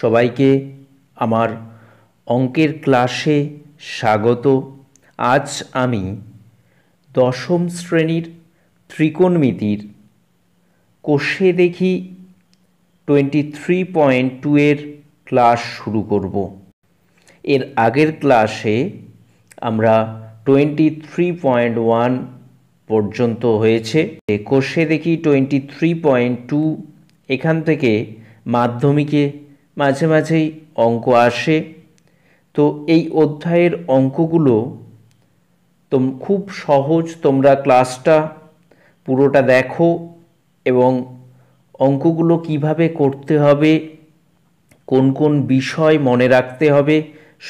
সবাইকে আমার অঙ্কের ক্লাসে স্বাগত। আজ আমি দশম শ্রেণীর ত্রিকোণমিতির কোষে দেখি 23.2 এর ক্লাস শুরু করব। এর আগের ক্লাসে আমরা 23.1 পর্যন্ত হয়েছে। কোষে দেখি 23.2 এখান থেকে মাধ্যমিকে মাঝে মাঝেই অঙ্ক আসে। তো এই অধ্যায়ের অঙ্কগুলো খুব সহজ, তোমরা ক্লাসটা পুরোটা দেখো এবং অঙ্কগুলো কিভাবে করতে হবে, কোন কোন বিষয় মনে রাখতে হবে,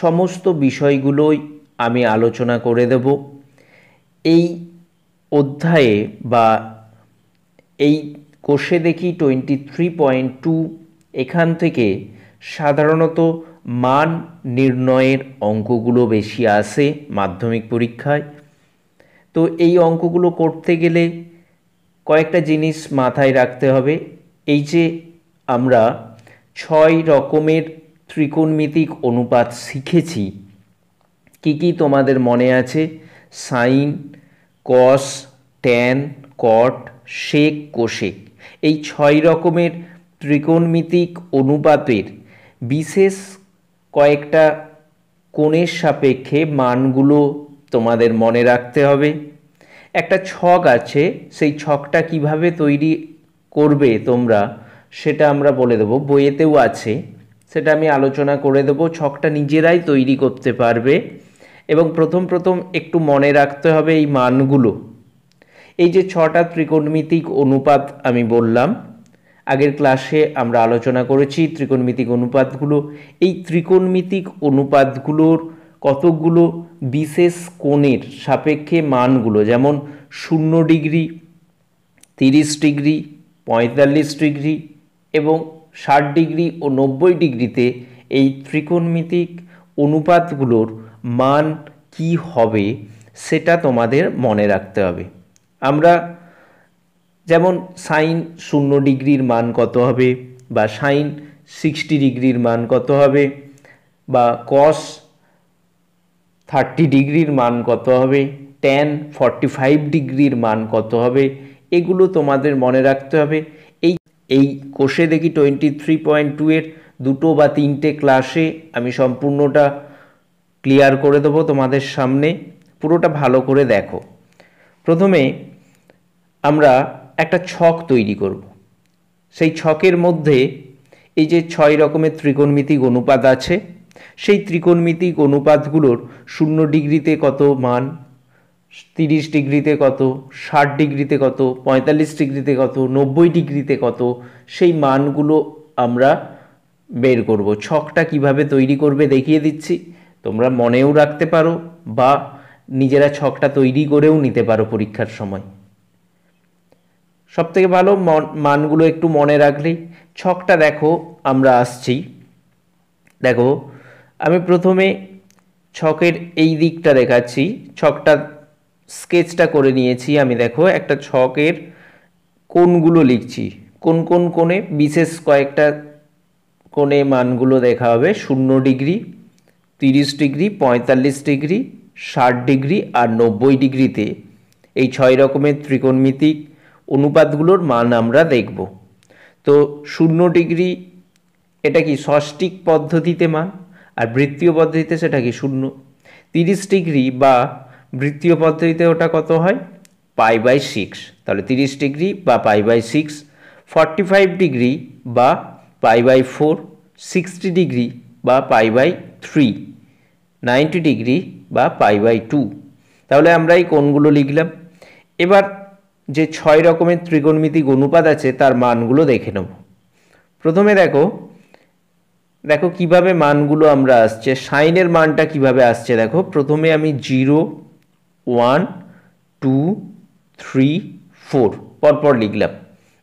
সমস্ত বিষয়গুলোই আমি আলোচনা করে দেব। এই অধ্যায়ে বা এই কোষে দেখি 23.2 এখান থেকে সাধারণত মান নির্ণয়ের অঙ্কগুলো বেশি আসে মাধ্যমিক পরীক্ষায়। তো এই অঙ্কগুলো করতে গেলে কয়েকটা জিনিস মাথায় রাখতে হবে। এই যে আমরা 6 রকমের ত্রিকোণমিতিক অনুপাত শিখেছি, কি কি তোমাদের মনে আছে? সাইন, কস, ট্যান, কট, সেক, কোসেক। এই 6 রকমের ত্রিকোণমিতিক অনুপাতের বিশেষ কয়েকটা কোণের সাপেক্ষে মানগুলো তোমাদের মনে রাখতে হবে। একটা ছক আছে, সেই ছকটা কিভাবে তৈরি করবে তোমরা সেটা আমরা বলে দেবো, বইয়েতেও আছে, সেটা আমি আলোচনা করে দেবো। ছকটা নিজেরাই তৈরি করতে পারবে এবং প্রথম একটু মনে রাখতে হবে এই মানগুলো। এই যে 6টা ত্রিকোণমিতিক অনুপাত আমি বললাম, আগের ক্লাসে আমরা আলোচনা করেছি ত্রিকোণমিতিক অনুপাতগুলো। এই ত্রিকোণমিতিক অনুপাতগুলোর কতকগুলো বিশেষ কোণের সাপেক্ষে মানগুলো, যেমন 0 ডিগ্রি, 30 ডিগ্রি, 45 ডিগ্রি এবং 60 ডিগ্রি ও 90 ডিগ্রিতে এই ত্রিকোণমিতিক অনুপাতগুলোর মান কি হবে সেটা তোমাদের মনে রাখতে হবে। আমরা যেমন সাইন 0 ডিগ্রির মান কত হবে, বা সাইন 60 ডিগ্রির মান কত হবে, বা কস 30 ডিগ্রির মান কত হবে, ট্যান 45 ডিগ্রির মান কত হবে, এগুলো তোমাদের মনে রাখতে হবে। এই কোষে দেখি 23.2 এর 2 বা 3টে ক্লাসে আমি সম্পূর্ণটা ক্লিয়ার করে দেবো তোমাদের সামনে, পুরোটা ভালো করে দেখো। প্রথমে আমরা একটা ছক তৈরি করব। সেই ছকের মধ্যে এই যে 6 রকমের ত্রিকোণমিতিক অনুপাত আছে, সেই ত্রিকোণমিতিক অনুপাতগুলোর 0 ডিগ্রিতে কত মান, 30 ডিগ্রিতে কত, 60 ডিগ্রিতে কত, 45 ডিগ্রিতে কত, 90 ডিগ্রিতে কত, সেই মানগুলো আমরা বের করব। ছকটা কিভাবে তৈরি করবে দেখিয়ে দিচ্ছি, তোমরা মনেও রাখতে পারো বা নিজেরা ছকটা তৈরি করেও নিতে পারো পরীক্ষার সময়। সবথেকে ভালো মানগুলো একটু মনে রাখলেই। ছকটা দেখো, আমরা আসছি। দেখো, আমি প্রথমে ছকের এই দিকটা দেখাচ্ছি, ছকটা স্কেচটা করে নিয়েছি আমি। দেখো, একটা ছকের কোণগুলো লিখছি, কোন কোন কোণে, বিশেষ কয়েকটা কোণে মানগুলো দেখা হবে। 0 ডিগ্রি, 30 ডিগ্রি, 45 ডিগ্রি, 60 ডিগ্রি আর 90 ডিগ্রিতে এই 6 রকমের ত্রিকোণমিতিক অনুপাতগুলোর মান আমরা দেখব। তো 0 ডিগ্রি এটা কি ষষ্ঠিক পদ্ধতিতে মান, আর বৃত্তীয় পদ্ধতিতে সেটা কি 0। 30 ডিগ্রি বা বৃত্তীয় পদ্ধতিতে ওটা কত হয়, π/6, তাহলে 30 ডিগ্রি বা π/6। 45 ডিগ্রি বা π/4, 60 ডিগ্রি বা π/3, 90 ডিগ্রি বা π/2। তাহলে আমরা এই কোণগুলো লিখলাম। এবার যে 6 রকমের ত্রিকোণমিতিক অনুপাত আছে তার মানগুলো দেখে নেব। প্রথমে দেখো কিভাবে মানগুলো আমরা আসছে, সাইনের মানটা কিভাবে আসছে। দেখো, প্রথমে আমি 0, 1, 2, 3, 4 পরপর লিখলাম।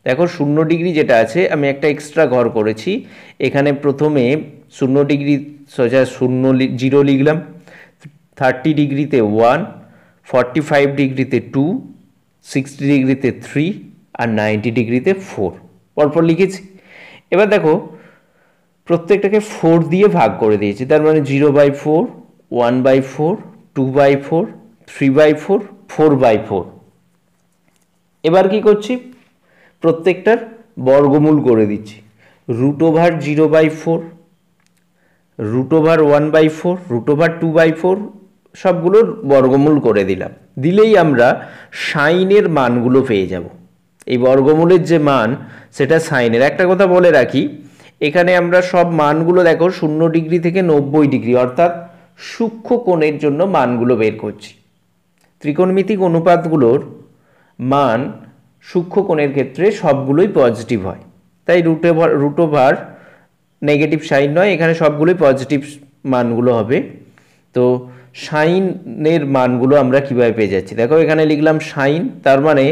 দেখো, 0 ডিগ্রি যেটা আছে আমি একটা এক্সট্রা ঘর করেছি, এখানে প্রথমে 0 ডিগ্রি সোজা 0 লিখলাম, 30 ডিগ্রিতে 1, 45 ডিগ্রিতে 2, 60 ডিগ্রিতে 3 আর 90 ডিগ্রিতে 4 পরপর লিখেছি। এবার দেখো, প্রত্যেকটাকে 4 দিয়ে ভাগ করে দিয়েছি, তার মানে 0/4, 1/4, 2/4, 3/4, 4/4। এবার কি করছি, প্রত্যেকটার বর্গমূল করে দিচ্ছি। √0/4, √1/4, √2/4 সবগুলোর বর্গমূল করে দিলাম। দিলেই আমরা সাইনের মানগুলো পেয়ে যাব। এই বর্গমূলের যে মান সেটা সাইনের। একটা কথা বলে রাখি, এখানে আমরা সব মানগুলো দেখো 0 ডিগ্রি থেকে 90 ডিগ্রি অর্থাৎ সূক্ষ্ম কোণের জন্য মানগুলো বের করছি। ত্রিকোণমিতিক অনুপাতগুলোর মান সূক্ষ্ম কোণের ক্ষেত্রে সবগুলোই পজিটিভ হয়, তাই রুট ওভার নেগেটিভ সাইন নয়, এখানে সবগুলোই পজিটিভ মানগুলো হবে। তো সাইনের মানগুলো আমরা কিভাবে পেয়ে যাচ্ছি, দেখো এখানে লিখলাম সাইন, তার মানে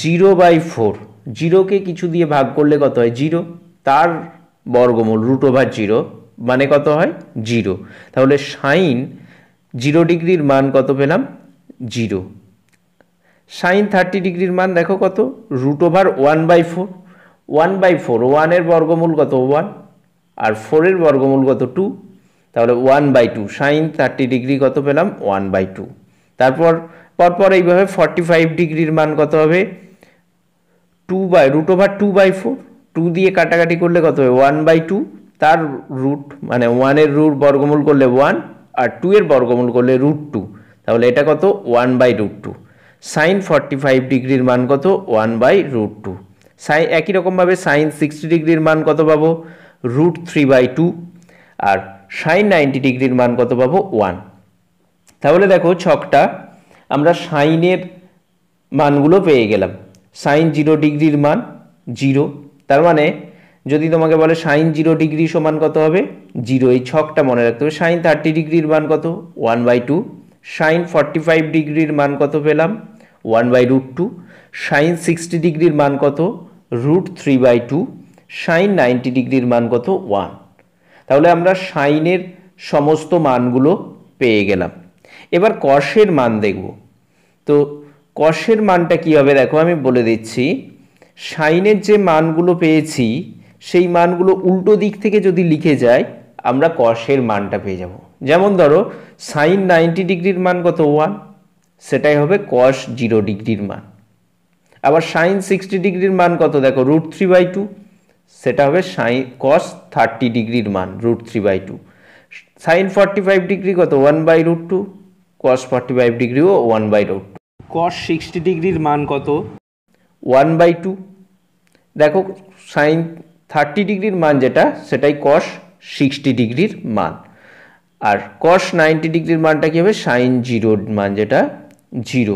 0/4, 0কে কিছু দিয়ে ভাগ করলে কত হয় 0, তার বর্গমূল √0 মানে কত হয় 0। তাহলে সাইন 0 ডিগ্রির মান কত পেলাম 0। সাইন 30 ডিগ্রির মান দেখো কত, √1/4, 1/4, 1-এর বর্গমূল কত 1, আর 4-এর বর্গমূল কত 2, তাহলে 1/2। সাইন 30 ডিগ্রি কত পেলাম 1/2। তারপর পরপর এইভাবে 45 ডিগ্রির মান কত হবে √2/4, 2 দিয়ে কাটাকাটি করলে কত হবে 1/2, তার রুট মানে 1-এর রুট বর্গমূল করলে 1 আর 2-এর বর্গমূল করলে √2, তাহলে এটা কত 1/√2। সাইন 45 ডিগ্রির মান কত 1/√2। সাইন একই রকমভাবে সাইন 60 ডিগ্রির মান কত পাবো √3/2, আর সাইন 90 ডিগ্রির মান কত পাবো 1। তাহলে দেখো ছকটা আমরা সাইনের মানগুলো পেয়ে গেলাম। সাইন 0 ডিগ্রির মান 0, তার মানে যদি তোমাকে বলে সাইন 0 ডিগ্রি সমান কত হবে 0, এই ছকটা মনে রাখতে হবে। সাইন 30 ডিগ্রির মান কত 1/2, সাইন 45 ডিগ্রির মান কত পেলাম 1/√2, সাইন 60 ডিগ্রির মান কত √3/2, সাইন 90 ডিগ্রির মান কত 1। তাহলে আমরা সাইনের সমস্ত মানগুলো পেয়ে গেলাম। এবার কসের মান দেখব। তো কসের মানটা কী হবে দেখো আমি বলে দিচ্ছি। সাইনের যে মানগুলো পেয়েছি সেই মানগুলো উল্টো দিক থেকে যদি লিখে যায় আমরা কসের মানটা পেয়ে যাব। যেমন ধরো সাইন 90 ডিগ্রির মান কত 1, সেটাই হবে কস 0 ডিগ্রির মান। আবার সাইন 60 ডিগ্রির মান কত দেখো √3/2, সেটা হবে সাইন কস 30 ডিগ্রির মান √3/2। সাইন 45 ডিগ্রি কত 1/√2, কস 45 ডিগ্রিও 1/√2। কস 60 ডিগ্রির মান কত 1/2। দেখো সাইন 30 ডিগ্রির মান যেটা সেটাই কস 60 ডিগ্রির মান, আর কস 90 ডিগ্রির মানটা কী হবে সাইন 0 মান যেটা 0।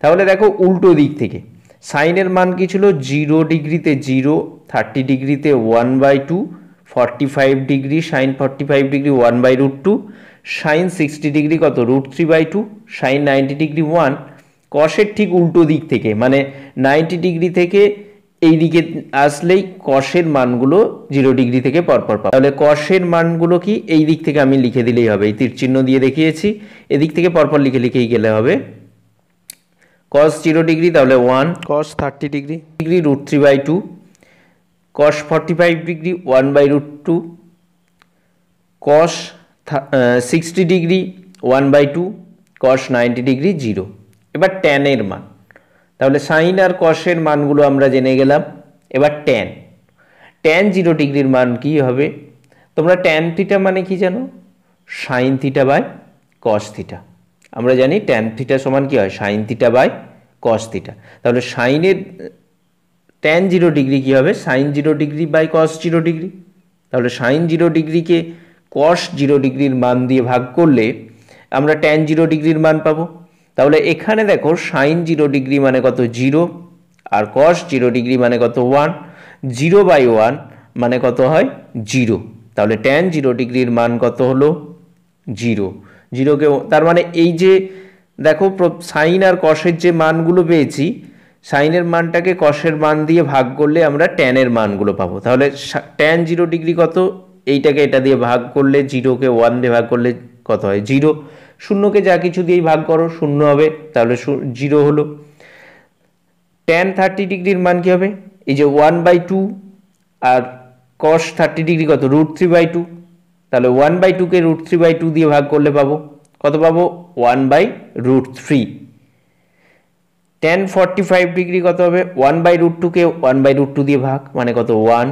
তাহলে দেখো উল্টো দিক থেকে সাইনের মান কি ছিল 0 ডিগ্রিতে 0, 30 ডিগ্রিতে 1/2, 45 degree sine 45 degree 1/√2, sine 60 degree কত √3/2, সাইন 90 ডিগ্রি 1। কসের ঠিক উল্টো দিক থেকে মানে 90 ডিগ্রি থেকে এই দিকে আসলেই কসের মানগুলো 0 ডিগ্রি থেকে পরপর পাবো। তাহলে কসের মানগুলো কি এই দিক থেকে আমি লিখে দিলেই হবে, এই তীর চিহ্ন দিয়ে দেখিয়েছি, এদিক থেকে পরপর লিখেই গেলে হবে। কস 0 ডিগ্রি তাহলে 1, কস 30 ডিগ্রি √3/2, কস 45 ডিগ্রি 1/√2, কস 60 ডিগ্রি 1/2, কস 90 ডিগ্রি 0। এবার ট্যানের মান, তাহলে সাইন আর কসের মানগুলো আমরা জেনে গেলাম। এবার ট্যান 0 ডিগ্রির মান কি হবে, তোমরা ট্যান থিটা মানে কি জানো sine theta by cos theta. আমরা জানি ট্যান থিটা সমান কি হয় sine theta by cos theta. তাহলে সাইনের ট্যান 0 ডিগ্রি কী হবে sine 0 degree by cos 0 degree. তাহলে সাইন 0 ডিগ্রিকে কস 0 ডিগ্রির মান দিয়ে ভাগ করলে আমরা ট্যান 0 ডিগ্রির মান পাবো। তাহলে এখানে দেখো সাইন 0 ডিগ্রি মানে কত 0, আর কস 0 ডিগ্রি মানে কত 1, 0/1 মানে কত হয় 0। তাহলে ট্যান 0 ডিগ্রির মান কত হলো 0। 0কে তার মানে এই যে দেখো সাইন আর কসের যে মানগুলো পেয়েছি সাইনের মানটাকে কসের মান দিয়ে ভাগ করলে আমরা ট্যানের মানগুলো পাবো। তাহলে ট্যান 0 ডিগ্রি কত, এইটাকে এটা দিয়ে ভাগ করলে 0কে 1 দিয়ে ভাগ করলে কত হয় 0, শূন্যকে যা কিছু দিয়েই ভাগ করো 0 হবে, তাহলে 0 হলো। ট্যান 30 ডিগ্রির মান কি হবে এই যে 1/2 আর কস 30 কত, √3/2। তাহলে 1/2 কে √3/2 দিয়ে ভাগ করলে পাবো কত, পাবো 1/√3। tan 45 কত হবে, 1/√2 কে 1/√2 দিয়ে ভাগ মানে কত 1।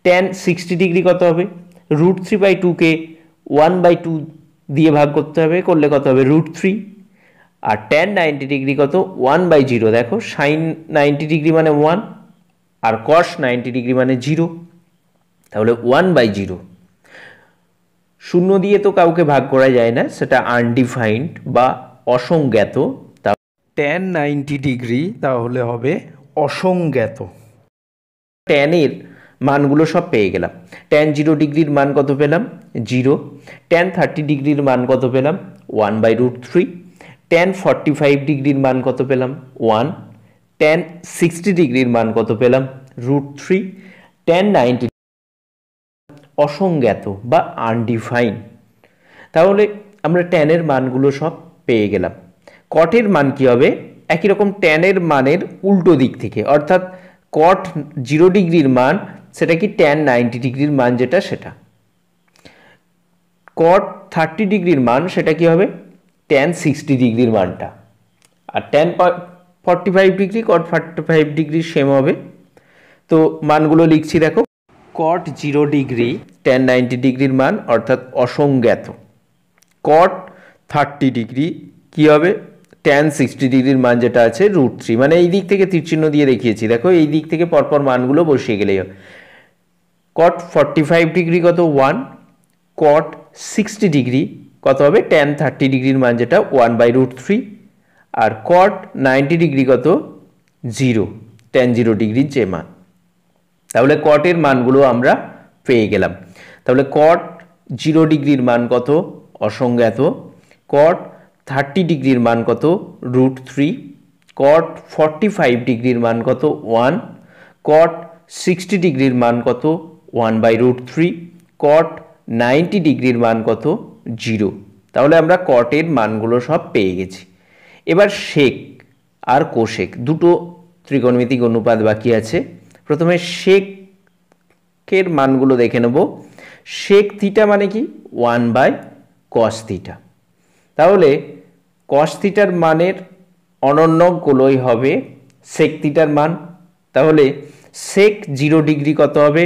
tan 60 কত হবে, √3/2 কে 1/2 দিয়ে ভাগ করতে হবে, করলে কত হবে √3। আর tan 90 কত 1/0, দেখো sin 90 মানে 1 আর cos 90 মানে 0, তাহলে 1/0। শূন্য দিয়ে তো কাউকে ভাগ করা যায় না, সেটা আনডিফাইন্ড বা অসংজ্ঞাত। tan 90 তাহলে হবে অসংজ্ঞাত। ট্যানের মানগুলো সব পেয়ে গেলাম। tan 0 মান কত পেলাম 0, tan 30 মান কত পেলাম 1/√3, tan 45 মান কত পেলাম 1, tan 60 মান কত পেলাম √3, tan 90 অসংজ্ঞাত বা আনডিফাইন। তাহলে আমরা ট্যানের মানগুলো সব পেয়ে গেলাম। কটের মান কি হবে, একই রকম ট্যানের মানের উল্টো দিক থেকে, অর্থাৎ cot 0 মান সেটা কি tan 90 মান যেটা সেটা, cot 30 মান সেটা কি হবে tan 60 মানটা, আর tan 45 cot 45 সেম হবে। তো মানগুলো লিখছি দেখো, cot 0 tan 90 মান অর্থাৎ অসংজ্ঞাত, cot 30 কি হবে tan 60 মান যেটা আছে √3, মানে এই দিক থেকে তীরচিহ্ন দিয়ে দেখিয়েছি, দেখো এই দিক থেকে পরপর মানগুলো বসিয়ে গেলেই হবে। cot 45 কত 1, cot 60 কত হবে tan 30 মান যেটা 1/√3, আর cot 90 কত 0, tan 0 যে মান। তাহলে কটের মানগুলো আমরা পেয়ে গেলাম। তাহলে cot 0 মান কত অসংজ্ঞাত, cot 30 মান কত √3, cot 45 মান কত 1, cot 60 মান কত 1/√3, cot 90 মান কত 0। তাহলে আমরা কটের মানগুলো সব পেয়ে গেছি। এবার সেক আর কোশেক দুটো ত্রিকোণমিতিক অনুপাত বাকি আছে। প্রথমে সেকের মানগুলো দেখে নেব। সেক থিটা মানে কি 1/cos থিটা। তাহলে cos থিটার মানের অনন্যগুলোই হবে সেক থিটার মান। তাহলে সেক 0 কত হবে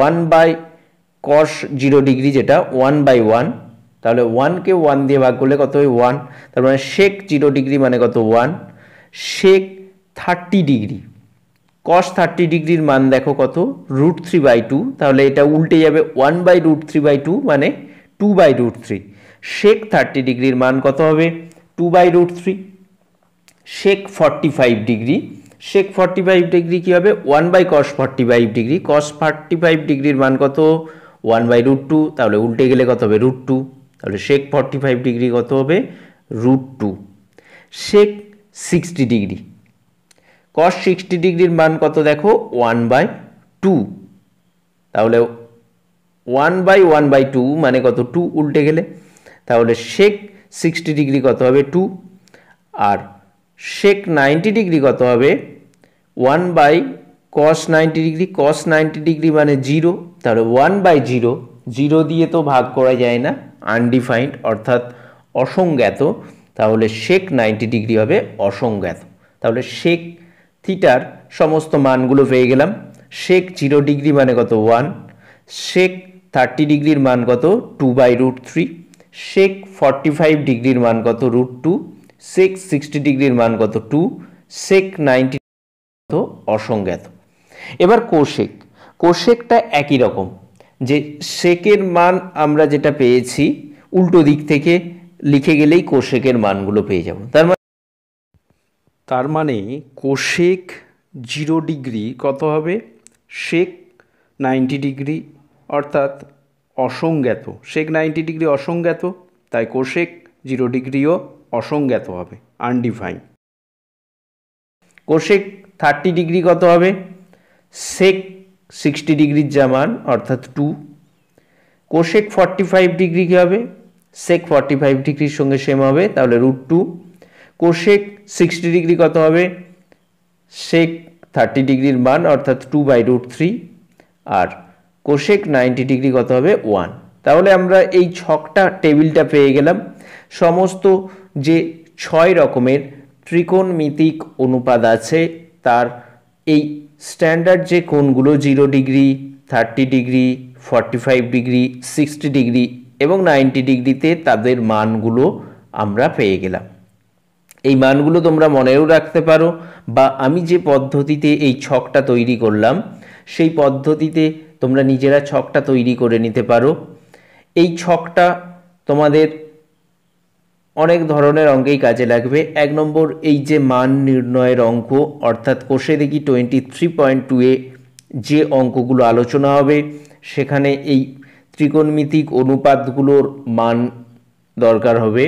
1/cos 0 যেটা 1/1, তাহলে 1কে 1 দিয়ে ভাগ করলে কত হয় 1, তার মানে সেক 0 মানে কত 1। সেক 30 cos 30 মান দেখো কত √3/2, তাহলে এটা উল্টে যাবে 1/√3/2 মানে 2/√3। সেক 30 মান কত হবে 2/√3। সেক 45, সেক 45 কি হবে 1/cos 45, cos 45 মান কত 1/√2, তাহলে উল্টে গেলে কত হবে √2, তাহলে সেক 45 কত হবে √2। সেক 60, cos 60 মান কত দেখো 1/2, তাহলে 1/1/2 মানে কত 2, উল্টে গেলে তাহলে সেক 60 কত হবে 2, আর সেক 90 কত হবে 1/cos 90, cos 90 মানে 0, তাহলে 1/0, 0 দিয়ে তো ভাগ করা যায় না, আনডিফাইন্ড অর্থাৎ অসংজ্ঞাত, তাহলে সেক 90 হবে অসংজ্ঞাত। তাহলে সেক থিটার সমস্ত মানগুলো পেয়ে গেলাম। সেক 0 মানে কত 1, সেক 30 মান কত 2/√3, সেক 45 মান কত √2, সেক 60 মান কত 2, সেক 90 কত অসংজ্ঞাত। এবার কোশেক, কোশেকটা একই রকম, যে সেকের মান আমরা যেটা পেয়েছি উল্টো দিক থেকে লিখে গেলেই কোশেকের মানগুলো পেয়ে যাব। তার মানে কোশেক 0 কত হবে সেক 90, অর্থাৎ অসংজ্ঞাত। সেক 90 অসংজ্ঞাত, তাই কোশেক 0ও অসংজ্ঞাত হবে, আনডিফাইন্ড। কোশেক 30 কত হবে সেক 60 যা মান অর্থাৎ 2। কোশেক 45 কি হবে সেক 45 সঙ্গে সেম হবে, তাহলে √2। কোশেক 60 কত হবে সেক 30 মান অর্থাৎ 2/√3, আর কোশেক 90 ডিগ্রি কত হবে 1। তাহলে আমরা এই ছকটা টেবিলটা পেয়ে গেলাম। সমস্ত যে 6 রকমের ত্রিকোণমিতিক অনুপাত আছে তার এই স্ট্যান্ডার্ড যে কোণগুলো 0 ডিগ্রি, 30 ডিগ্রি, 45 ডিগ্রি, 60 ডিগ্রি এবং 90 ডিগ্রিতে তাদের মানগুলো আমরা পেয়ে গেলাম। এই মানগুলো তোমরা মনেও রাখতে পারো, বা আমি যে পদ্ধতিতে এই ছকটা তৈরি করলাম সেই পদ্ধতিতে তোমরা নিজেরা ছকটা তৈরি করে নিতে পারো। এই ছকটা তোমাদের অনেক ধরনের অঙ্কেই কাজে লাগবে। 1 নম্বর এই যে মান নির্ণয়ের অঙ্ক, অর্থাৎ কোষে দেখি 23.2-এ যে অঙ্কগুলো আলোচনা হবে সেখানে এই ত্রিকোণমিতিক অনুপাতগুলোর মান দরকার হবে।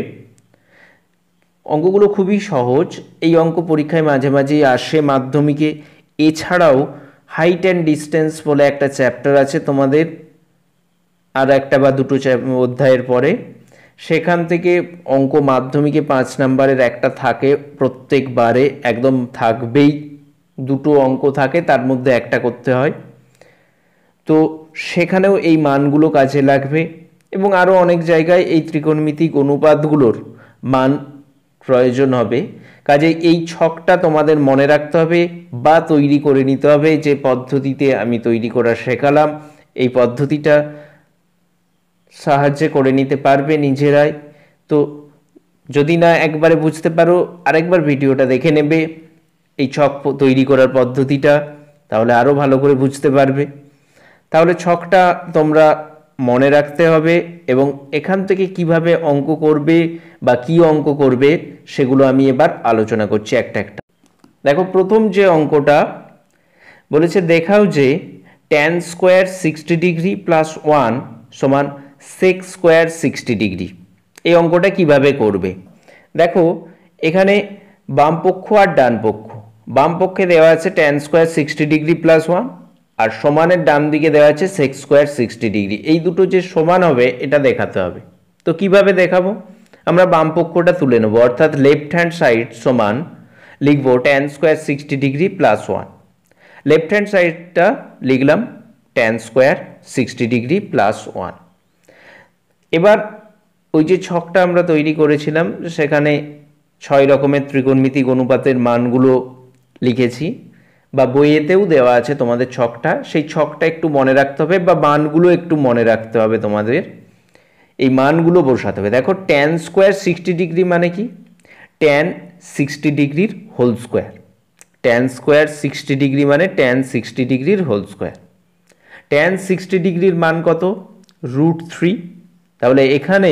অঙ্কগুলো খুবই সহজ, এই অঙ্ক পরীক্ষায় মাঝে মাঝেই আসে মাধ্যমিকে। এছাড়াও হাইট অ্যান্ড ডিস্টেন্স বলে একটা চ্যাপ্টার আছে তোমাদের আর একটা বা দুটো অধ্যায়ের পরে, সেখান থেকে অঙ্ক মাধ্যমিকে 5 নম্বরের একটা থাকে প্রত্যেকবারে, একদম থাকবেই। দুটো অঙ্ক থাকে, তার মধ্যে একটা করতে হয়। তো সেখানেও এই মানগুলো কাজে লাগবে এবং আরও অনেক জায়গায় এই ত্রিকোণমিতিক অনুপাতগুলোর মান প্রয়োজন হবে। কাজেই এই ছকটা তোমাদের মনে রাখতে হবে বা তৈরি করে নিতে হবে। যে পদ্ধতিতে আমি তৈরি করা শেখালাম এই পদ্ধতিটা সাহায্যে করে নিতে পারবে নিজেরাই। তো যদি না একবারে বুঝতে পারো আরেকবার ভিডিওটা দেখে নেবে এই ছক তৈরি করার পদ্ধতিটা, তাহলে আরও ভালো করে বুঝতে পারবে। তাহলে ছকটা তোমরা মনে রাখতে হবে এবং এখান থেকে কিভাবে অঙ্ক করবে বা কি অঙ্ক করবে সেগুলো আমি এবার আলোচনা করছি একটা একটা। দেখো, প্রথম যে অঙ্কটা বলেছে দেখাও যে tan স্কোয়ার 60 ডিগ্রি প্লাস 1 সমান sec স্কোয়ার 60 ডিগ্রি। এই অঙ্কটা কিভাবে করবে দেখো, এখানে বাম পক্ষ আর ডান পক্ষ। বাম পক্ষে দেওয়া আছে tan স্কোয়ার 60 ডিগ্রি প্লাস 1 আর সমানের ডান দিকে দেওয়া আছে sec স্কোয়ার 60 ডিগ্রি। এই দুটো যে সমান হবে এটা দেখাতে হবে। তো কিভাবে দেখাবো, আমরা বাম পক্ষটা তুলে নেব, অর্থাৎ লেফট হ্যান্ড সাইড সমান লিখবো tan square 60 degree plus 1। Left hand সাইডটা লিখলাম tan স্কোয়ার 60 ডিগ্রি প্লাস 1। এবার ওই যে ছকটা আমরা তৈরি করেছিলাম সেখানে 6 রকমের ত্রিকোণমিতিক অনুপাতের মানগুলো লিখেছি, বা বইয়েতেও দেওয়া আছে তোমাদের ছকটা। সেই ছকটা একটু মনে রাখতে হবে বা মানগুলো একটু মনে রাখতে হবে তোমাদের। এই মানগুলো বসাতে হবে। দেখো, tan স্কোয়ার 60 ডিগ্রি মানে কি, tan 60 ডিগ্রির whole square. tan square 60 degree মানে tan 60 ডিগ্রির হোল স্কোয়ার। tan 60 ডিগ্রির মান কত, √3। তাহলে এখানে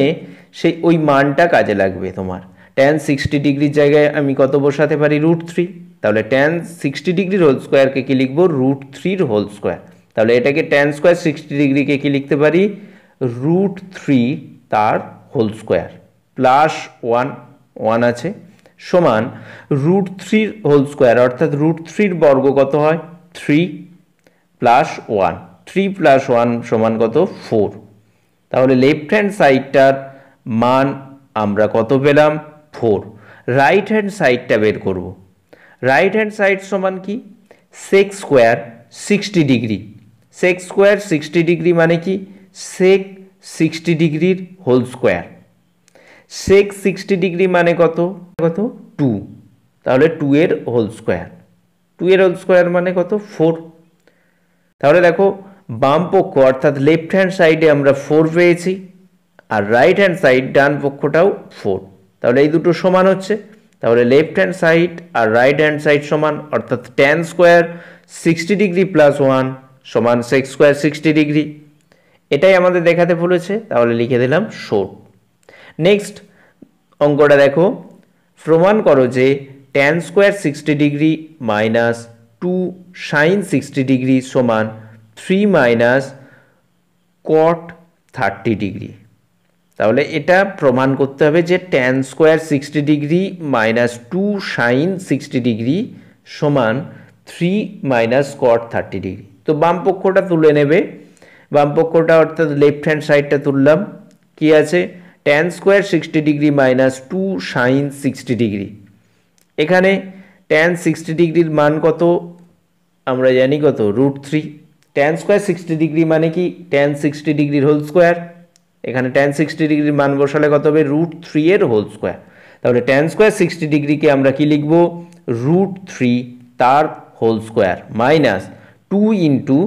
সেই ওই মানটা কাজে লাগবে তোমার। tan 60 ডিগ্রির জায়গায় আমি কত বসাতে পারি, √3। তাহলে tan 60 ডিগ্রির হোল স্কোয়ারকে কি লিখবো, √3 হোল স্কোয়ার। তাহলে এটাকে tan স্কোয়ার 60 ডিগ্রিকে কি লিখতে পারি, √3 তার হোল স্কোয়ার প্লাস 1 আছে সমান √3 হোল স্কোয়ার, অর্থাৎ √3 বর্গ কত হয় 3 প্লাস 1, 3 প্লাস 1 সমান কত 4। তাহলে লেফট হ্যান্ড সাইডটার মান আমরা কত পেলাম 4। রাইট হ্যান্ড সাইডটা বের করব। রাইট হ্যান্ড সাইড সমান কি, sec square 60 degree. sec square 60 degree মানে কি, sec 60 ডিগ্রির হোল স্কোয়ার। sec 60 ডিগ্রি মানে কত 2, তাহলে 2 এর হোল স্কোয়ার। 2 এর হোল স্কোয়ার মানে কত 4। তাহলে দেখো, বাম পক্ষ অর্থাৎ লেফট হ্যান্ড সাইডে আমরা 4 পেয়েছি আর রাইট হ্যান্ড সাইড ডান পক্ষটাও 4। তাহলে এই দুটো সমান হচ্ছে। তাহলে লেফট হ্যান্ড সাইড আর রাইট হ্যান্ড সাইড সমান, অর্থাৎ tan স্কোয়ার 60 ডিগ্রি প্লাস 1 সমান sec স্কোয়ার 60 ডিগ্রি। এটাই আমাদের দেখাতে বলেছে, তাহলে লিখে দিলাম শর্ট। নেক্সট অঙ্কটা দেখো, প্রমাণ করো যে tan square 60 degree minus 2 sin 60 degree সমান 3 মাইনাস cot 30 ডিগ্রি। তাহলে এটা প্রমাণ করতে হবে যে tan square 60 degree minus 2 sin 60 degree সমান 3 মাইনাস cot 30 ডিগ্রি। তো বাম পক্ষটা তুলে নেবে, বাম পক্ষটা অর্থাৎ লেফট হ্যান্ড সাইডটা তুললাম। কি আছে, tan square 60 degree minus 2 sin 60 degree. এখানে tan 60 ডিগ্রির মান কত আমরা জানি, কত √3। ট্যান স্কোয়ার 60 ডিগ্রি মানে কি ট্যান 60 ডিগ্রির হোল স্কোয়ার, এখানে ট্যান 60 ডিগ্রির মান বসালে কত হবে √3 এর হোল স্কোয়ার। তাহলে ট্যান স্কোয়ার 60 ডিগ্রিকে আমরা কি লিখব √3 তার whole square minus 2 into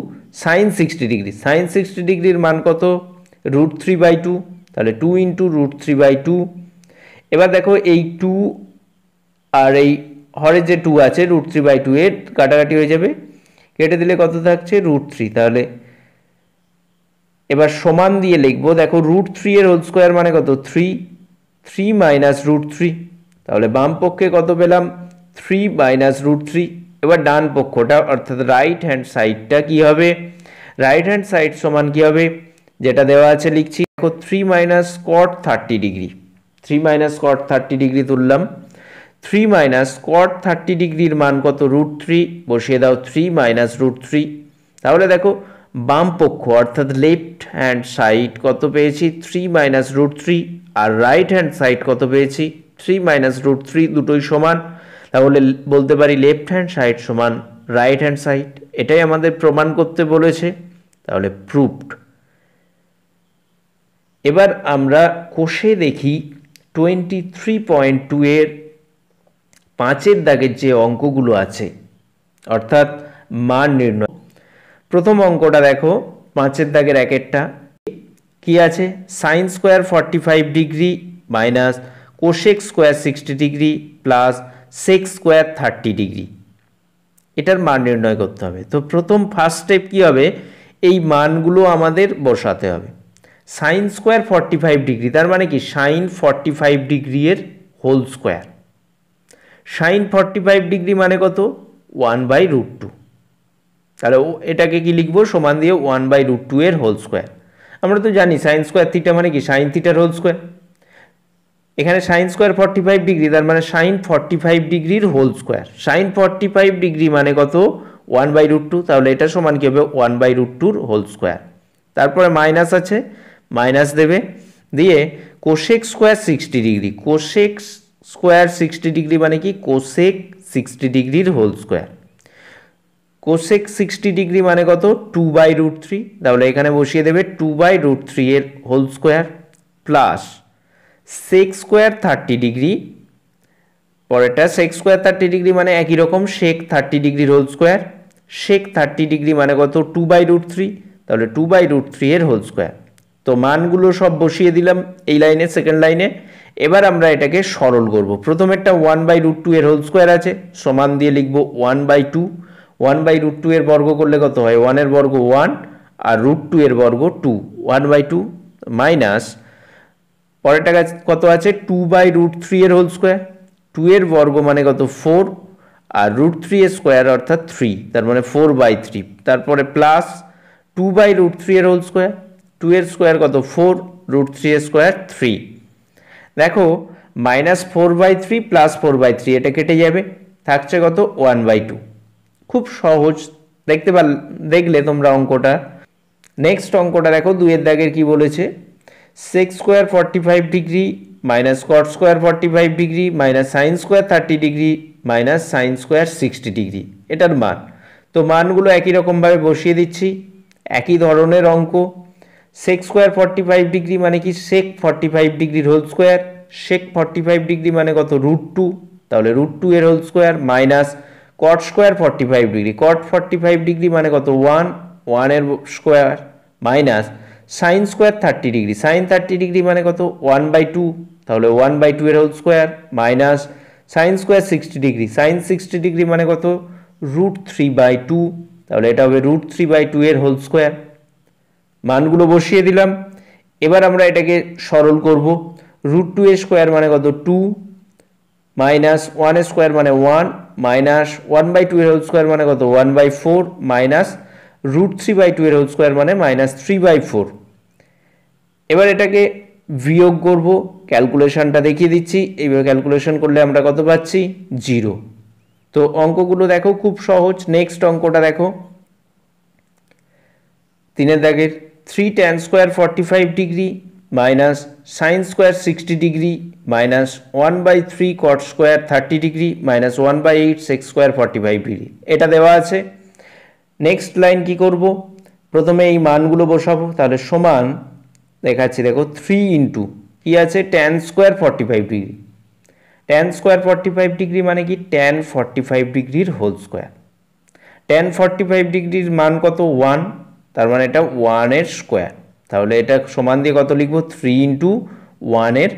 sine 60 degree, sine 60 ডিগ্রির মান কত √3/2, তাহলে 2 ইন্টু √3/2। এবার দেখো এই 2 আর এই হরের যে 2 আছে √3/2 এর কাটাকাটি হয়ে যাবে, কেটে দিলে কত থাকছে √3। তাহলে এবার সমান দিয়ে লিখবো, দেখো √3 এর হোল স্কোয়ার মানে কত 3 মাইনাস √3, তাহলে বাম পক্ষে কত পেলাম 3 মাইনাস √3। এবার ডান পক্ষটা অর্থাৎ রাইট হ্যান্ড সাইডটা কি হবে, রাইট হ্যান্ড সাইড সমান কি হবে যেটা দেওয়া আছে লিখছি, দেখো 3 minus cot 30 degree, 3 minus cot 30 degree তুললাম, 3 মাইনাস cot 30 ডিগ্রির মান কত √3, বসিয়ে দাও 3 মাইনাস √3। তাহলে দেখো বাম পক্ষ অর্থাৎ লেফট হ্যান্ড সাইড কত পেয়েছি 3 মাইনাস √3, আর রাইট হ্যান্ড সাইড কত পেয়েছি 3 মাইনাস √3, দুটোই সমান। তাহলে বলতে পারি লেফট হ্যান্ড সাইড সমান রাইট হ্যান্ড সাইড, এটাই আমাদের প্রমাণ করতে বলেছে, তাহলে প্রুভড। এবার আমরা কোষে দেখি 23.2 এর 5-এর দাগের যে অঙ্কগুলো আছে অর্থাৎ মান নির্ণয়। প্রথম অঙ্কটা দেখো 5-এর দাগের 1-এরটা কি আছে, sine square 45 degree minus cosec square 60 degree plus sec square 30 degree, এটার মান নির্ণয় করতে হবে। তো প্রথম ফার্স্ট স্টেপ কি হবে, এই মানগুলো আমাদের বসাতে হবে। সাইন স্কোয়ার 45 ডিগ্রি তার মানে কি সাইন 45 ডিগ্রি এর হোল স্কোয়ার, সাইন 45 ডিগ্রি মানে কত 1/√2, তাহলে এটাকে কি লিখবো সমান দিয়ে 1/√2 এর হোল স্কোয়ার। আমরা তো জানি সাইন স্কোয়ার থিটা মানে কি সাইন থিটার হোল স্কোয়ার, এখানে সাইন স্কোয়ার 45 ডিগ্রি তার মানে সাইন 45 ডিগ্রির হোল স্কোয়ার, সাইন 45 ডিগ্রি মানে কত 1/√2, তাহলে এটা সমান কি হবে 1/√2 হোল স্কোয়ার। তারপরে মাইনাস আছে, মাইনাস দেবে, দিয়ে cosec square 60 degree, cosec square 60 degree মানে কি কোশেক 60 ডিগ্রির হোল স্কোয়ার, কোশেক 60 ডিগ্রি মানে কত 2/√3, তাহলে এখানে বসিয়ে দেবে 2/√3 এর whole square plus sec square 30 degree, পরেরটা সেক স্কোয়ার 30 ডিগ্রি মানে একই রকম সেক 30 ডিগ্রির হোল স্কোয়ার, সেক 30 ডিগ্রি মানে কত 2/√3, তাহলে 2/√3 এর হোল স্কোয়ার। তো মানগুলো সব বসিয়ে দিলাম এই লাইনে, সেকেন্ড লাইনে। এবার আমরা এটাকে সরল করব। প্রথমেরটা 1/√2 এর হোল স্কোয়ার আছে, সমান দিয়ে লিখবো 1/2, 1/√2 এর বর্গ করলে কত হয় 1 এর বর্গ 1 আর √2 এর বর্গ 2, 1/2 মাইনাস পরেরটা কত আছে 2/√3 এর হোল স্কোয়ার, 2 এর বর্গ মানে কত 4 আর √3 এর স্কোয়ার অর্থাৎ 3, তার মানে 4/3, তারপরে প্লাস 2/√3 এর হোল স্কোয়ার, 2 এর স্কোয়ার কত 4, √3 এর স্কোয়ার 3। দেখো মাইনাস 4/3 প্লাস 4/3 এটা কেটে যাবে, থাকছে কত 1/2। খুব সহজ, দেখলে তোমরা অঙ্কটা। নেক্সট অঙ্কটা দেখো 2-এর দাগের কি বলেছে, sec square 45 degree minus cot square 45 degree minus sine square 30 degree minus sine square 60 degree, এটার মান। তো মানগুলো একই রকমভাবে বসিয়ে দিচ্ছি, একই ধরনের অঙ্ক। সেক স্কোয়ার 45 ডিগ্রি মানে কি সেক 45 ডিগ্রির হোল স্কোয়ার, সেক 45 ডিগ্রি মানে কত √2, তাহলে √2 এর whole square minus cot square 45 degree, cot 45 degree মানে কত 1 এর square minus sine square 30 degree, sine 30 degree মানে কত 1/2, তাহলে 1/2 এর whole square minus sine square 60 degree, sine 60 degree মানে কত √3/2, তাহলে এটা হবে √3/2 এর হোল স্কোয়ার। মানগুলো বসিয়ে দিলাম। এবার আমরা এটাকে সরল করব। √2 এর স্কোয়ার মানে কত 2 মাইনাস 1 এর স্কোয়ার মানে 1 মাইনাস 1/2 এর হোল স্কোয়ার মানে কত 1/4 মাইনাস √3/2 এর হোল স্কোয়ার মানে মাইনাস 3/4। এবার এটাকে বিয়োগ করব, ক্যালকুলেশনটা দেখিয়ে দিচ্ছি, এইভাবে ক্যালকুলেশন করলে আমরা কত পাচ্ছি 0। তো অঙ্কগুলো দেখো খুব সহজ। নেক্সট অঙ্কটা দেখো 3-এর দাগের 3 tan square 45 degree minus sine square 60 degree minus 1/3 cot square 30 degree minus 1/8 sec square 45 degree, এটা দেওয়া আছে। নেক্সট লাইন কি করব, প্রথমে এই মানগুলো বসাবো, তাহলে সমান দেখাচ্ছি, দেখো 3 ইন্টু কী আছে tan square 45 degree. tan square 45 degree মানে কি tan 45 ডিগ্রির হোল স্কোয়ার। tan 45 ডিগ্রির মান কত 1, তার মানে এটা 1 এর স্কোয়ার। তাহলে এটা সমান দিয়ে কত লিখবো 3 ইন্টু 1 এর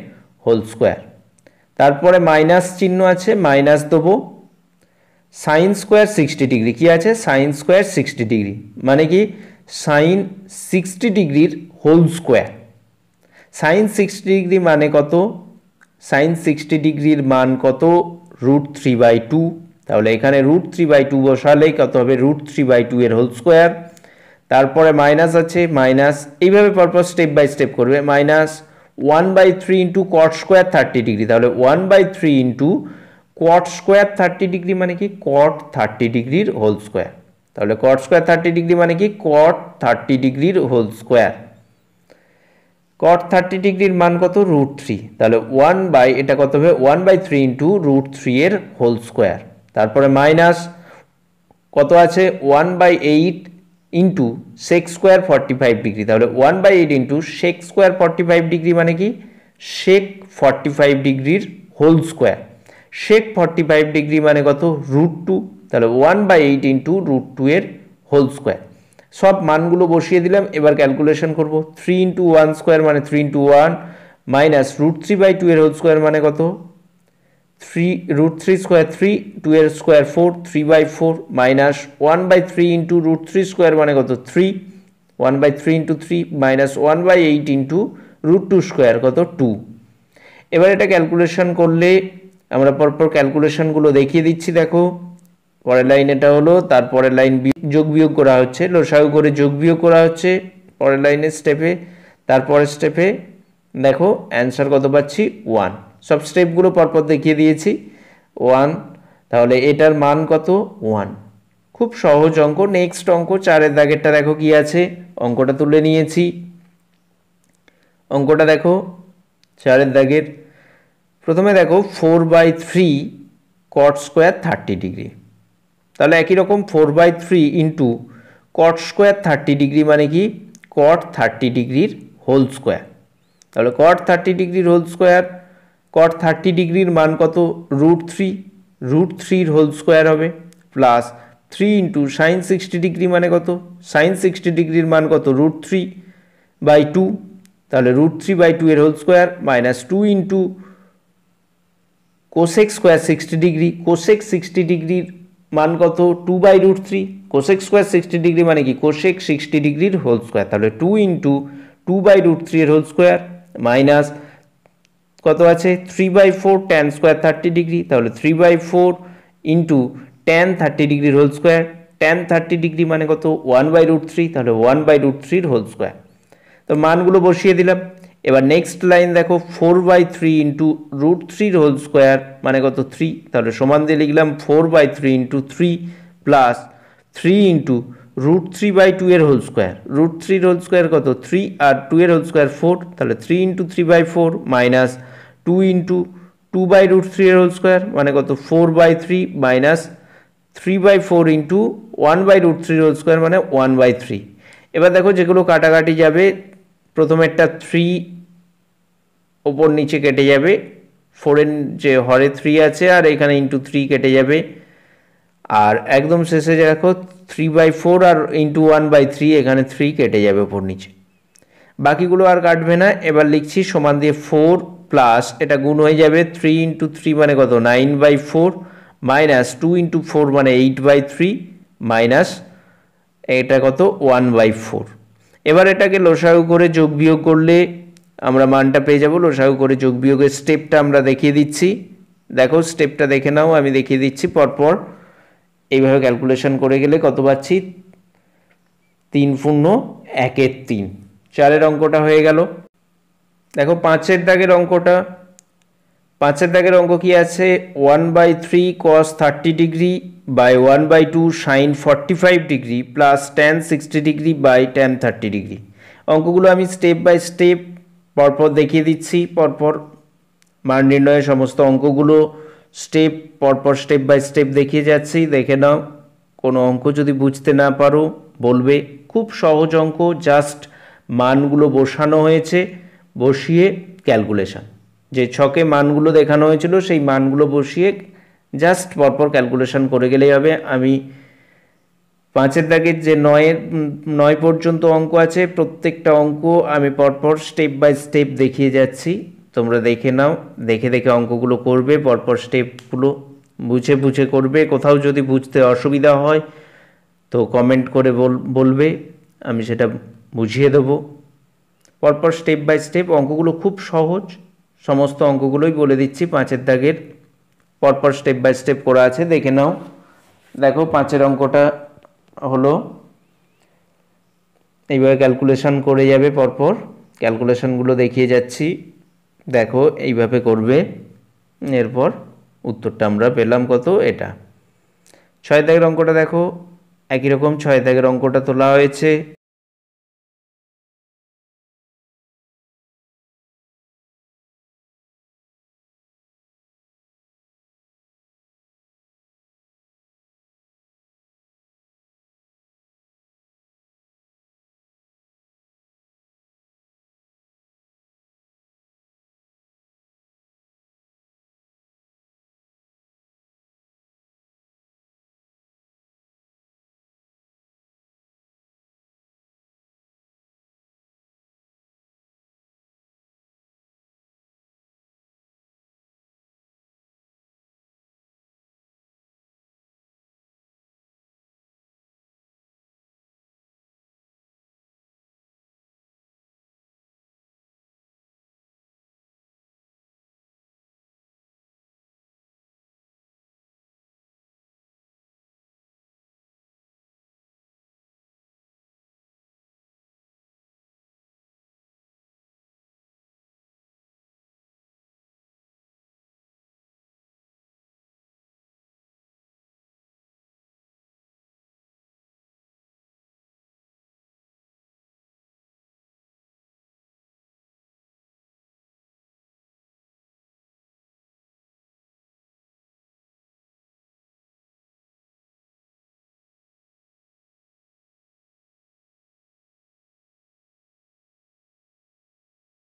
হোল স্কোয়ার। তারপরে মাইনাস চিহ্ন আছে, মাইনাস দেবো। সাইন স্কোয়ার 60 ডিগ্রি কী আছে সাইন স্কোয়ার 60 ডিগ্রি মানে কি সাইন 60 ডিগ্রির হোল স্কোয়ার। সাইন 60 ডিগ্রি মানে কত, সাইন 60 ডিগ্রির মান কত √3/2। তাহলে এখানে √3/2 বসালেই কত হবে √3/2 এর হোল স্কোয়ার। তারপরে মাইনাস আছে, মাইনাস এইভাবে পরপর স্টেপ বাই স্টেপ করবে। Minus 1/3 into cot square 30 degree, তাহলে 1/3 ইন্টু কট স্কোয়ার 30 ডিগ্রি মানে কি কট 30 ডিগ্রির হোল স্কোয়ার। তাহলে কট স্কোয়ার 30 ডিগ্রি মানে কি কট 30 ডিগ্রির হোল স্কোয়ার। কট 30 ডিগ্রির মান কত √3, তাহলে এটা কত হবে 1/3 ইন্টু √3 এর হোল স্কোয়ার। তারপরে মাইনাস কত আছে 1/8 ইন্টু সেক স্কোয়ার 45 ডিগ্রি, তাহলে 1/8 ইন্টু সেক স্কোয়ার 45 ডিগ্রি মানে কি সেক 45 ডিগ্রির হোল স্কোয়ার। সেক 45 ডিগ্রি মানে কত √2, তাহলে 1/8 ইন্টু √2 এর হোল স্কোয়ার। সব মানগুলো বসিয়ে দিলাম। এবার ক্যালকুলেশন করব। 3 ইন্টু 1 স্কোয়ার মানে 3 ইন্টু 1 মাইনাস √3/2 এর হোল স্কোয়ার মানে কত 3 স্কোয়ার 3, 2 এর স্কোয়ার 4, 3/4 মাইনাস 1/3 ইন্টু √3 স্কোয়ার মানে কত 3, 1/3 ইন্টু 3 মাইনাস 1/8 ইন্টু √2 স্কোয়ার কত 2। এবার এটা ক্যালকুলেশন করলে আমরা পরপর ক্যালকুলেশনগুলো দেখিয়ে দিচ্ছি। দেখো পরের লাইন এটা হলো, তারপরের লাইন যোগ বিয়োগ করা হচ্ছে, লসাগু করে যোগ বিয়োগ করা হচ্ছে পরের লাইনের স্টেপে। তারপরের স্টেপে দেখো অ্যান্সার কত পাচ্ছি 1। সব স্টেপগুলো পরপর দেখিয়ে দিয়েছি 1, তাহলে এটার মান কত 1। খুব সহজ অঙ্ক। নেক্সট অঙ্ক 4-এর দাগেরটা দেখো কি আছে, অঙ্কটা তুলে নিয়েছি। অঙ্কটা দেখো 4-এর দাগের প্রথমে দেখো 4/3 কট স্কোয়ার 30 ডিগ্রি, তাহলে একই রকম 4/3 ইন্টু কট স্কোয়ার 30 ডিগ্রি মানে কি কট 30 ডিগ্রির হোল স্কোয়ার। তাহলে কট 30 ডিগ্রির হোল স্কোয়ার, কট 30 ডিগ্রির মান কত √3 হোল স্কোয়ার হবে, প্লাস 3 ইন্টু সাইন 60 ডিগ্রি মানে কত সাইন 60 ডিগ্রির মান কত √3/2, তাহলে √3/2 এর whole square minus 2 into cosec square 60 degree, cosec 60 ডিগ্রির মান কত 2/√3, কোসেক স্কোয়ার 60 ডিগ্রি মানে কি কোসেক 60 ডিগ্রির হোল স্কোয়ার, তাহলে 2 ইন্টু 2/√3 এর হোল স্কোয়ার মাইনাস কত আছে 3/4 tan স্কোয়ার 30 ডিগ্রি, তাহলে 3/4 ইন্টু tan 30 ডিগ্রির হোল স্কোয়ার। tan 30 ডিগ্রি মানে কত 1/√3, তাহলে 1/√3 হোল স্কোয়ার। তো মানগুলো বসিয়ে দিলাম। এবার নেক্সট লাইন দেখো 4/3 ইন্টু √3 হোল স্কোয়ার মানে কত 3, তাহলে সমান দিয়ে লিখলাম 4/3 ইন্টু 3 প্লাস 3 ইন্টু √3/2 এর হোল স্কোয়ার, √3 হোল স্কোয়ার কত 3 আর 2 এর হোল স্কোয়ার 4, তাহলে 3 ইন্টু 3/4 মাইনাস 2 ইন্টু 2/√3 এর হোল স্কোয়ার মানে কত 4/3 মাইনাস 3/4 ইন্টু 1/√3 হোল স্কোয়ার মানে 1/3। এবার দেখো যেগুলো কাটাকাটি যাবে, প্রথমেরটা 3 ওপর নিচে কেটে যাবে, 4-এর যে হরে 3 আছে আর এখানে ইন্টু 3 কেটে যাবে, আর একদম শেষে দেখো 3/4 আর ইন্টু 1/3 এখানে 3 কেটে যাবে ওপর নিচে, বাকিগুলো আর কাটবে না। এবার লিখছি সমান দিয়ে 4 প্লাস এটা গুণ হয়ে যাবে 3 ইন্টু 3 মানে কত 9/4 মাইনাস 2 ইন্টু 4 মানে 8/3 মাইনাস এটা কত 1/4। এবার এটাকে লসাগু করে যোগ বিয়োগ করলে আমরা মানটা পেয়ে যাব। লসাগু করে যোগ বিয়োগের স্টেপটা আমরা দেখিয়ে দিচ্ছি, দেখো স্টেপটা দেখে নাও, আমি দেখিয়ে দিচ্ছি পরপর। এইভাবে ক্যালকুলেশন করে গেলে কত পাচ্ছি 3 × 1 = 3। 4-এর অঙ্কটা হয়ে গেল। দেখো 5-এর দাগের অঙ্কটা, 5-এর দাগের অঙ্ক কি আছে 1/3 cos 30 degree by 1/2 sin 45 degree plus tan 60 degree by tan 30 degree. অঙ্কগুলো আমি স্টেপ বাই স্টেপ পরপর দেখিয়ে দিচ্ছি, পরপর মান নির্ণয়ের সমস্ত অঙ্কগুলো স্টেপ পরপর স্টেপ বাই স্টেপ দেখিয়ে যাচ্ছি, দেখে নাও। কোনো অঙ্ক যদি বুঝতে না পারো বলবে। খুব সহজ অঙ্ক, জাস্ট মানগুলো বসানো হয়েছে, বসিয়ে ক্যালকুলেশন, যে ছকে মানগুলো দেখানো হয়েছিল সেই মানগুলো বসিয়ে জাস্ট পরপর ক্যালকুলেশন করে গেলেই হবে। আমি 5-এর দাগের যে 9 পর্যন্ত অঙ্ক আছে, প্রত্যেকটা অঙ্ক আমি পরপর স্টেপ বাই স্টেপ দেখিয়ে যাচ্ছি, তোমরা দেখে নাও, দেখে দেখে অঙ্কগুলো করবে, পরপর স্টেপগুলো বুঝে বুঝে করবে। কোথাও যদি বুঝতে অসুবিধা হয় তো কমেন্ট করে বলবে, আমি সেটা বুঝিয়ে দেবো। পরপর স্টেপ বাই স্টেপ, অঙ্কগুলো খুব সহজ, সমস্ত অঙ্কগুলোই বলে দিচ্ছি। 5-এর দাগের পরপর স্টেপ বাই স্টেপ করা আছে, দেখে নাও। দেখো 5-এর অঙ্কটা হলো এইভাবে ক্যালকুলেশন করে যাবে, পরপর ক্যালকুলেশনগুলো দেখিয়ে যাচ্ছি, দেখো এইভাবে করবে। এরপর উত্তরটা আমরা পেলাম কত, এটা। 6 দাগের অঙ্কটা দেখো, একই রকম 6 দাগের অঙ্কটা তোলা হয়েছে।